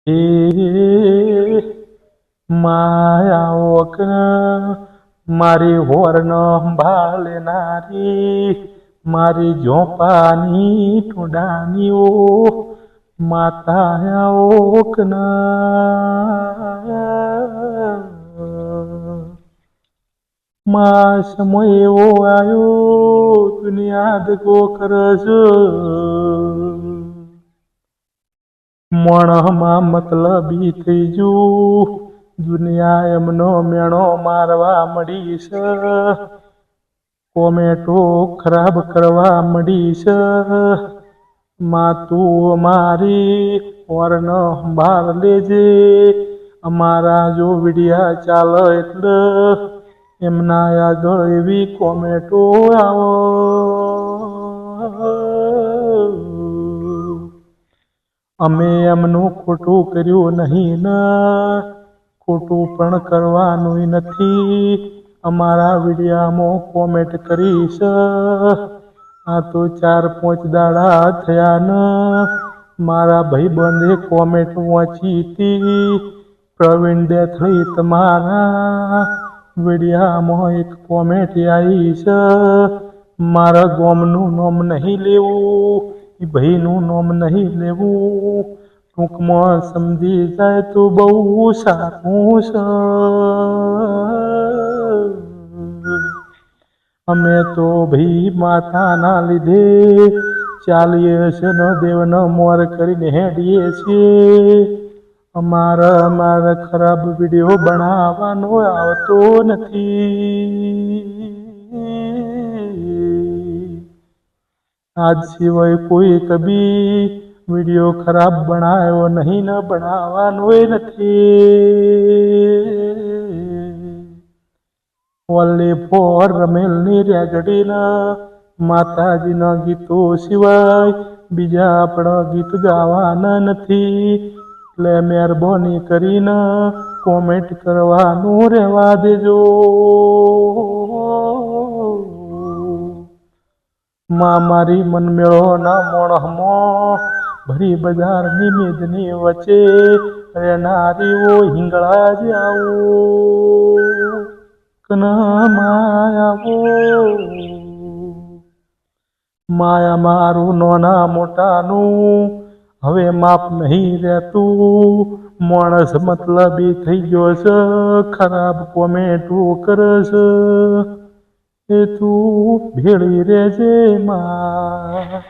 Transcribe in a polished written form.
એ માયા ઓકન મારી હોર્ન સંભાળનારી મારી ઝોપાની ટોડાનીઓ માતા ઓકના માં સમય એવો આવ્યો દુનિયા દગો કરસ મોણમાં મતલબી થઈ જુ દુનિયા એમનો મેણો મારવા મળી છે કોમેટો ખરાબ કરવા મળી છે માં તું અમારી ઓરન સંભાળ લેજે અમારા જો વિડિયા ચાલે એટલે એમના આગળ એવી કોમેટો આવો અમે એમનું ખોટું કર્યું નહીં ને ખોટું પણ કરવાનું નથી અમારા વિડિયામાં કોમેન્ટ કરીશ આ તો 4-5 દાડા થયા ને મારા ભાઈબંધે કોમેન્ટ વાંચી હતી પ્રવીણ દેથળી તમારા વિડિયામાં એક કોમેન્ટ આવી છે મારા ગામનું નામ નહીં લેવું એ ભાઈનું નામ નહીં લેવું ટૂંકમાં સમજી જાય તો બહુ સારું છે અમે તો ભાઈ માતાના લીધે ચાલીએ છે ને દેવનો મોર કરીને હેડીએ છીએ અમારા ખરાબ વિડીયો બનાવવાનો આવતો નથી આજ સિવાય કોઈ કભી વિડીયો ખરાબ બનાવ્યો નહીં ને બનાવવાનો નથી ઓનલી ફોર રમેલની રેગડીના માતાજીના ગીતો સિવાય બીજા આપણા ગીત ગાવાના નથી એટલે મહેરબાની કરીને કોમેન્ટ કરવાનું રહેવા દેજો માં મારી મનમેળોના મોણમાં ભરી બજારની મેદની વચ્ચે રહેનારીઓ હિંગળા જ આવો કના માયાવો માયા મારું નાના મોટાનું હવે માપ નહીં રહેતું માણસ મતલબી થઈ ગયો છે ખરાબ કોમેન્ટો કરે છે એ તું ભેળી રહેજે માં